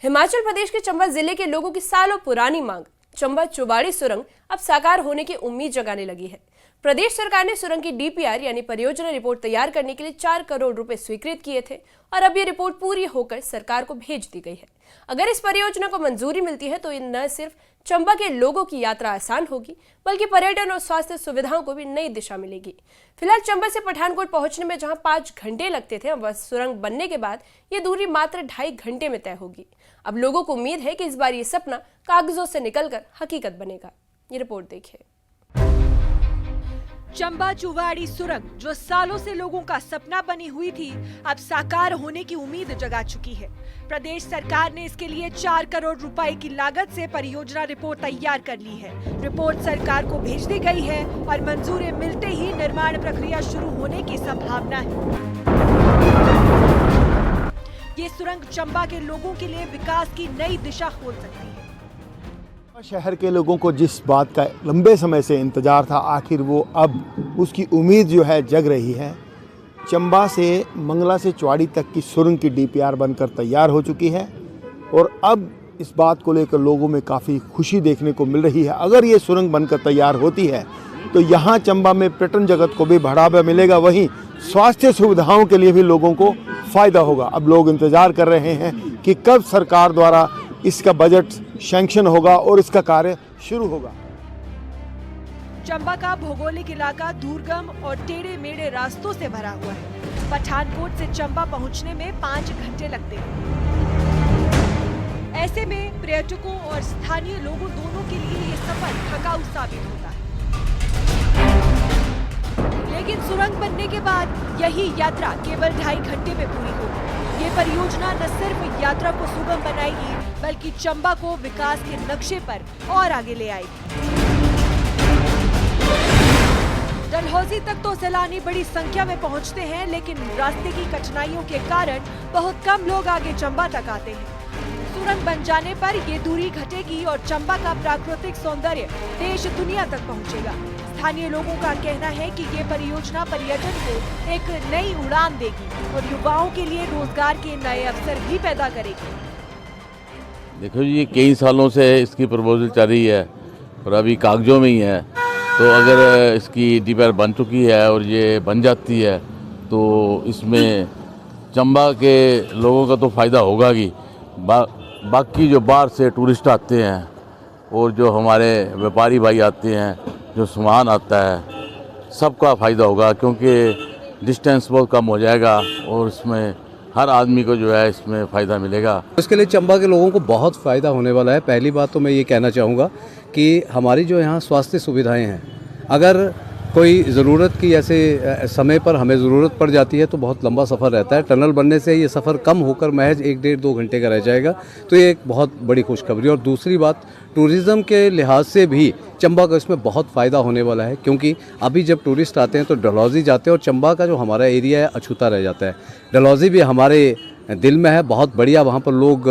हिमाचल प्रदेश के चंबा जिले के लोगों की सालों पुरानी मांग चंबा चुवाड़ी सुरंग अब साकार होने की उम्मीद जगाने लगी है। प्रदेश सरकार ने सुरंग की डीपीआर यानी परियोजना रिपोर्ट तैयार करने के लिए 4 करोड़ रुपए स्वीकृत किए थे और अब ये रिपोर्ट पूरी होकर सरकार को भेज दी गई है। अगर इस परियोजना को मंजूरी मिलती है तो न सिर्फ चंबा के लोगों की यात्रा आसान होगी बल्कि पर्यटन और स्वास्थ्य सुविधाओं को भी नई दिशा मिलेगी। फिलहाल चंबा से पठानकोट पहुंचने में जहां 5 घंटे लगते थे, अब सुरंग बनने के बाद ये दूरी मात्र 2.5 घंटे में तय होगी। अब लोगों को उम्मीद है कि इस बार ये सपना कागजों से निकलकर हकीकत बनेगा। ये रिपोर्ट देखिए। चंबा चुवाड़ी सुरंग जो सालों से लोगों का सपना बनी हुई थी, अब साकार होने की उम्मीद जगा चुकी है। प्रदेश सरकार ने इसके लिए 4 करोड़ रुपए की लागत से परियोजना रिपोर्ट तैयार कर ली है। रिपोर्ट सरकार को भेज दी गई है और मंजूरी मिलते ही निर्माण प्रक्रिया शुरू होने की संभावना है। ये सुरंग चंबा के लोगों के लिए विकास की नई दिशा खोल सकती है। शहर के लोगों को जिस बात का लंबे समय से इंतजार था, आखिर वो अब उसकी उम्मीद जो है जग रही है। चंबा से मंगला से चुवाड़ी तक की सुरंग की डीपीआर बनकर तैयार हो चुकी है और अब इस बात को लेकर लोगों में काफ़ी खुशी देखने को मिल रही है। अगर ये सुरंग बनकर तैयार होती है तो यहाँ चंबा में पर्यटन जगत को भी बढ़ावा मिलेगा, वहीं स्वास्थ्य सुविधाओं के लिए भी लोगों को फ़ायदा होगा। अब लोग इंतज़ार कर रहे हैं कि कब सरकार द्वारा इसका बजट सैंक्शन होगा और इसका कार्य शुरू होगा। चंबा का भौगोलिक इलाका दुर्गम और टेढ़े मेढ़े रास्तों से भरा हुआ है। पठानकोट से चंबा पहुंचने में 5 घंटे लगते हैं। ऐसे में पर्यटकों और स्थानीय लोगों दोनों के लिए ये सफर थकाऊ साबित होता है। लेकिन सुरंग बनने के बाद यही यात्रा केवल 2.5 घंटे में पूरी होगी। ये परियोजना न सिर्फ यात्रा को सुगम बनाएगी बल्कि चंबा को विकास के नक्शे पर और आगे ले आएगी। डलहौजी तक तो सैलानी बड़ी संख्या में पहुंचते हैं, लेकिन रास्ते की कठिनाइयों के कारण बहुत कम लोग आगे चंबा तक आते हैं। सुरंग बन जाने पर ये दूरी घटेगी और चंबा का प्राकृतिक सौंदर्य देश दुनिया तक पहुंचेगा। स्थानीय लोगों का कहना है कि ये परियोजना पर्यटन को एक नई उड़ान देगी और युवाओं के लिए रोजगार के नए अवसर भी पैदा करेगी। देखो जी, ये कई सालों से इसकी प्रपोजल चल रही है और अभी कागजों में ही है। तो अगर इसकी डीपीआर बन चुकी है और ये बन जाती है तो इसमें चंबा के लोगों का तो फ़ायदा होगा ही, बाकी जो बाहर से टूरिस्ट आते हैं और जो हमारे व्यापारी भाई आते हैं, जो सामान आता है, सबका फ़ायदा होगा, क्योंकि डिस्टेंस बहुत कम हो जाएगा और इसमें हर आदमी को जो है इसमें फ़ायदा मिलेगा। इसके लिए चंबा के लोगों को बहुत फ़ायदा होने वाला है। पहली बात तो मैं ये कहना चाहूँगा कि हमारी जो यहाँ स्वास्थ्य सुविधाएं हैं, अगर कोई ज़रूरत की ऐसे समय पर हमें ज़रूरत पड़ जाती है तो बहुत लंबा सफ़र रहता है। टनल बनने से ये सफ़र कम होकर महज 1-1.5-2 घंटे का रह जाएगा, तो ये एक बहुत बड़ी खुशखबरी। और दूसरी बात, टूरिज़्म के लिहाज से भी चंबा को इसमें बहुत फ़ायदा होने वाला है, क्योंकि अभी जब टूरिस्ट आते हैं तो डलहौजी जाते हैं और चंबा का जो हमारा एरिया है अछूता रह जाता है। डलहौजी भी हमारे दिल में है, बहुत बढ़िया, वहाँ पर लोग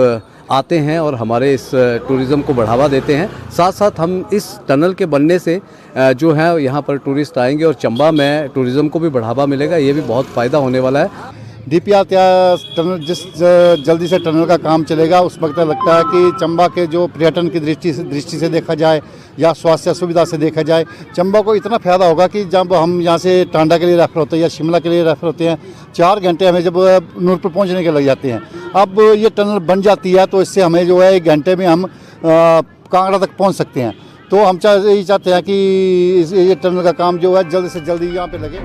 आते हैं और हमारे इस टूरिज़्म को बढ़ावा देते हैं। साथ साथ हम इस टनल के बनने से जो है यहाँ पर टूरिस्ट आएंगे और चंबा में टूरिज़्म को भी बढ़ावा मिलेगा। ये भी बहुत फ़ायदा होने वाला है। डीपीआर टनल जिस जल्दी से टनल का काम चलेगा, उस वक्त लगता है कि चंबा के जो पर्यटन की दृष्टि से देखा जाए या स्वास्थ्य सुविधा से देखा जाए, चंबा को इतना फ़ायदा होगा कि जब हम यहाँ से टांडा के लिए रेफर होते हैं या शिमला के लिए रेफर होते हैं, 4 घंटे हमें जब नूरपुर पहुँचने के लग जाते हैं। अब ये टनल बन जाती है तो इससे हमें जो है 1 घंटे में हम कांगड़ा तक पहुँच सकते हैं। तो हम यही चाहते हैं कि ये टनल का काम जो है जल्द से जल्दी यहाँ पे लगे।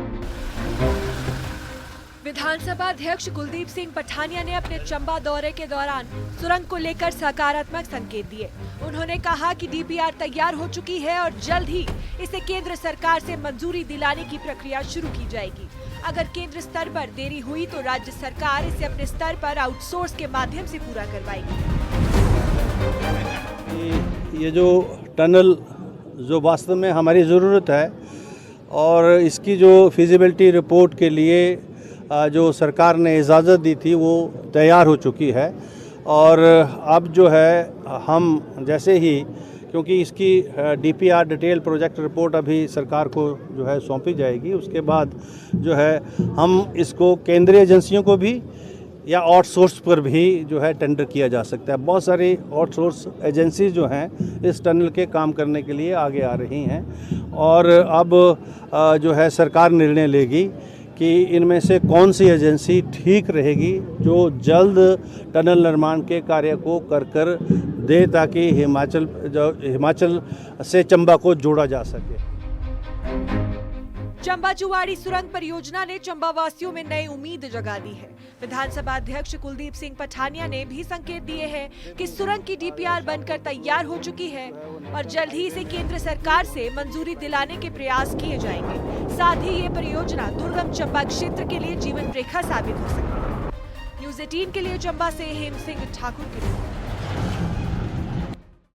विधानसभा अध्यक्ष कुलदीप सिंह पठानिया ने अपने चंबा दौरे के दौरान सुरंग को लेकर सकारात्मक संकेत दिए। उन्होंने कहा कि डीपीआर तैयार हो चुकी है और जल्द ही इसे केंद्र सरकार से मंजूरी दिलाने की प्रक्रिया शुरू की जाएगी। अगर केंद्र स्तर पर देरी हुई तो राज्य सरकार इसे अपने स्तर पर आउटसोर्स के माध्यम से पूरा करवाएगी। ये जो टनल जो वास्तव में हमारी ज़रूरत है और इसकी जो फिजिबिलिटी रिपोर्ट के लिए जो सरकार ने इजाज़त दी थी वो तैयार हो चुकी है। और अब जो है हम जैसे ही, क्योंकि इसकी डीपीआर डिटेल प्रोजेक्ट रिपोर्ट अभी सरकार को जो है सौंपी जाएगी, उसके बाद जो है हम इसको केंद्रीय एजेंसियों को भी या आउटसोर्स पर भी जो है टेंडर किया जा सकता है। बहुत सारी आउटसोर्स एजेंसी जो हैं इस टनल के काम करने के लिए आगे आ रही हैं और अब जो है सरकार निर्णय लेगी कि इनमें से कौन सी एजेंसी ठीक रहेगी जो जल्द टनल निर्माण के कार्य को कर दे ताकि हिमाचल से चंबा को जोड़ा जा सके। चंबा चुवाड़ी सुरंग परियोजना ने चंबा वासियों में नई उम्मीद जगा दी है। विधानसभा अध्यक्ष कुलदीप सिंह पठानिया ने भी संकेत दिए हैं कि सुरंग की डीपीआर बनकर तैयार हो चुकी है और जल्द ही इसे केंद्र सरकार से मंजूरी दिलाने के प्रयास किए जाएंगे। साथ ही ये परियोजना दुर्गम चंबा क्षेत्र के लिए जीवन रेखा साबित हो सकती है। न्यूज़ 18 के लिए चंबा से हेम सिंह ठाकुर की रिपोर्ट।